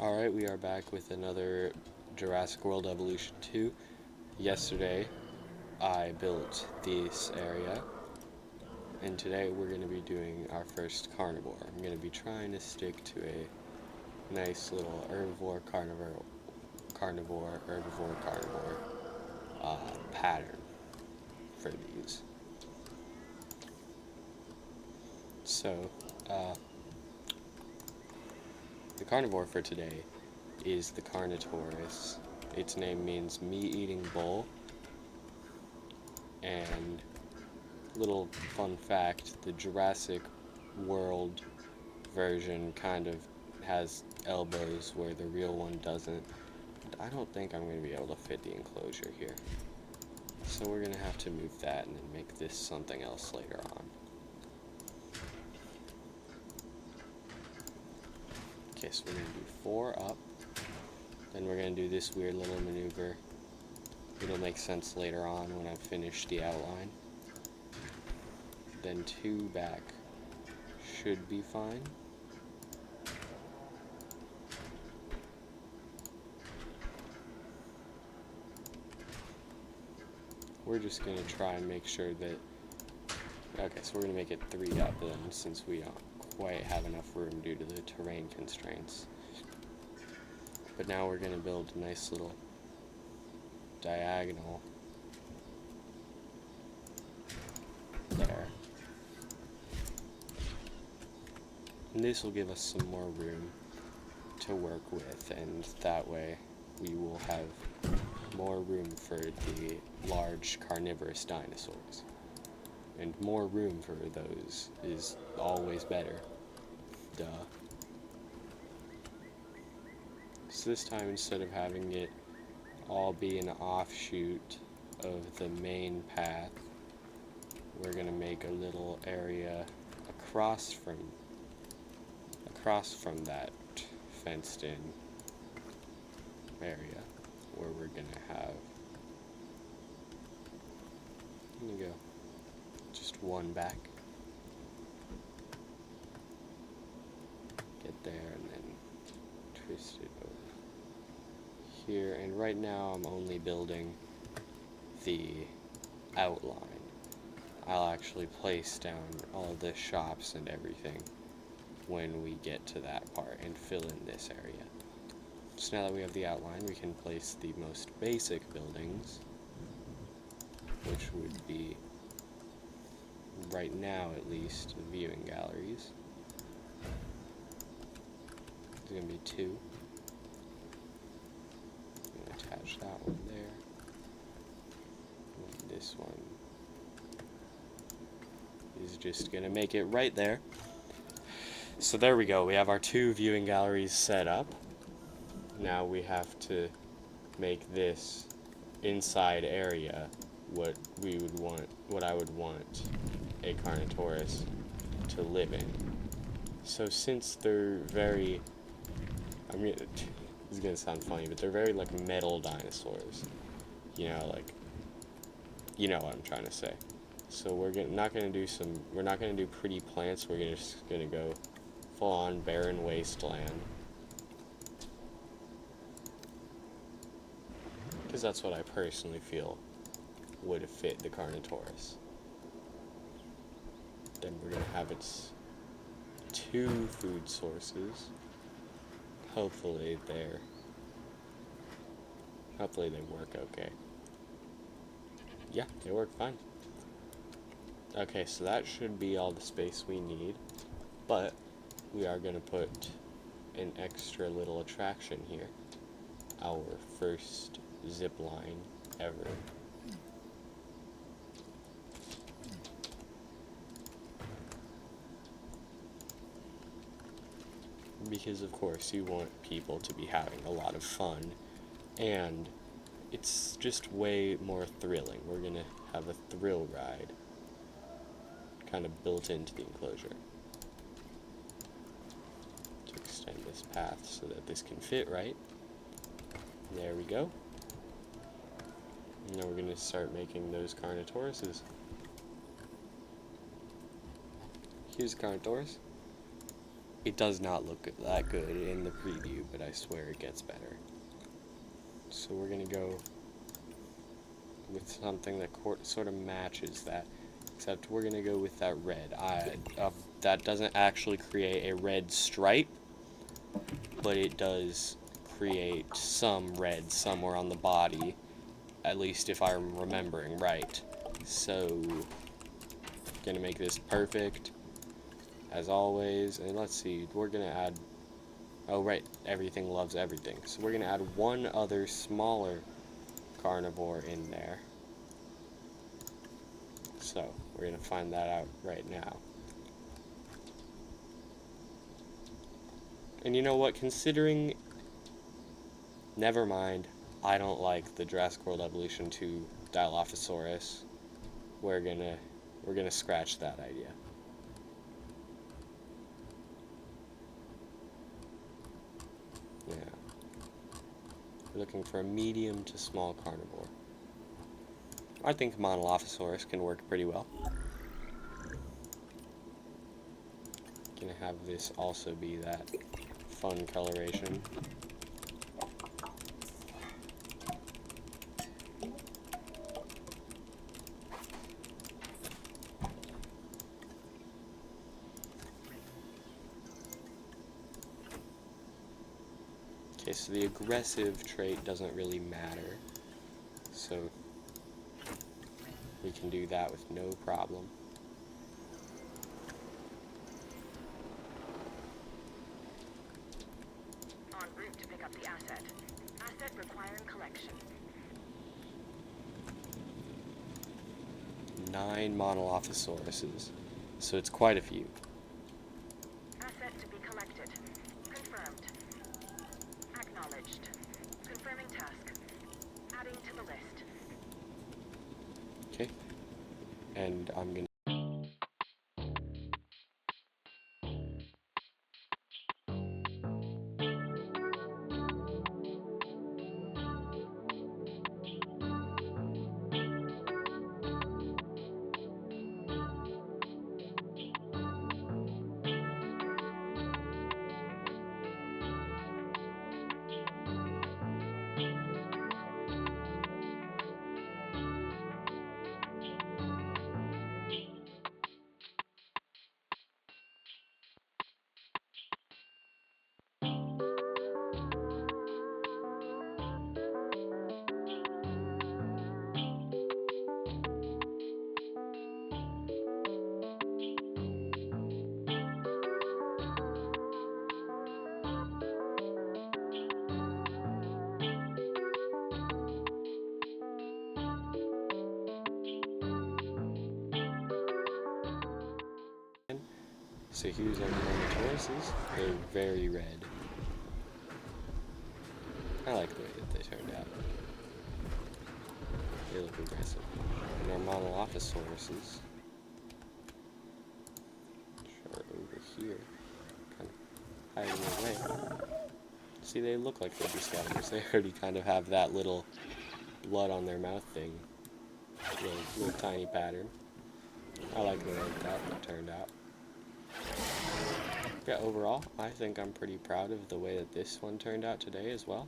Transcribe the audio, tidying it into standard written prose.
Alright, we are back with another Jurassic World Evolution 2. Yesterday, I built this area, and today we're going to be doing our first carnivore. I'm going to be trying to stick to a nice little herbivore, carnivore, herbivore, carnivore pattern for these. So, the carnivore for today is the Carnotaurus. Its name means meat-eating bull. And little fun fact, the Jurassic World version kind of has elbows where the real one doesn't. But I don't think I'm going to be able to fit the enclosure here. So we're going to have to move that and then make this something else later on. Okay, so we're going to do 4 up. Then we're going to do this weird little maneuver. It'll make sense later on when I've finished the outline. Then 2 back should be fine. We're just going to try and make sure that... Okay, so we're going to make it 3 up then, since we don't quite have enough room due to the terrain constraints. But now we're going to build a nice little diagonal there. And this will give us some more room to work with, and that way we will have more room for the large carnivorous dinosaurs. And more room for those is always better. Duh. So this time, instead of having it all be an offshoot of the main path, we're going to make a little area across from that fenced in area where we're going to have, there you go, just 1 back. Get there and then twist it over here. And right now I'm only building the outline. I'll actually place down all of the shops and everything when we get to that part and fill in this area. So now that we have the outline, we can place the most basic buildings, which would be, right now at least, viewing galleries. There's going to be 2. I'm going to attach that one there. And this one is just going to make it right there. So there we go. We have our 2 viewing galleries set up. Now we have to make this inside area what I would want a Carnotaurus to live in. So since they're very, this is gonna sound funny, but they're very like metal dinosaurs. You know, like, you know what I'm trying to say. So we're not gonna do pretty plants. We're just gonna go full on barren wasteland. Because that's what I personally feel would fit the Carnotaurus. Then we're going to have its 2 food sources. Hopefully they work okay. Yeah, they work fine. Okay, so that should be all the space we need. But we are going to put an extra little attraction here. Our first zip line ever. Because of course you want people to be having a lot of fun, and it's just way more thrilling. We're gonna have a thrill ride kind of built into the enclosure to extend this path so that this can fit right. There we go. Now we're going to start making those Carnotauruses. Here's a Carnotaurus. It does not look that good in the preview, but I swear it gets better. So we're going to go with something that sort of matches that, except we're going to go with that red. That doesn't actually create a red stripe, but it does create some red somewhere on the body, at least if I'm remembering right. So, going to make this perfect, as always, and let's see, we're going to add, oh right, everything loves everything, so we're going to add one other smaller carnivore in there. So, we're going to find that out right now. And you know what, considering, never mind, I don't like the Jurassic World Evolution 2 Dilophosaurus, we're gonna scratch that idea. Yeah. We're looking for a medium to small carnivore. I think monolophosaurus can work pretty well. Gonna have this also be that fun coloration. Okay, so the aggressive trait doesn't really matter, so we can do that with no problem. En route to pick up the asset. Asset requiring collection. 9 monolophosauruses, so it's quite a few. Asset to be collected. Confirmed. Acknowledged. Confirming task. Adding to the list. Okay, and I'm gonna So here's our Carnotauruses. They're very red. I like the way that they turned out. They look aggressive. And our monolophosauruses are over here, kind of hiding away. See, they look like they'd be scavengers. They already kind of have that little blood on their mouth thing. Little tiny pattern. I like the way that turned out. Yeah, overall, I think I'm pretty proud of the way that this one turned out today as well.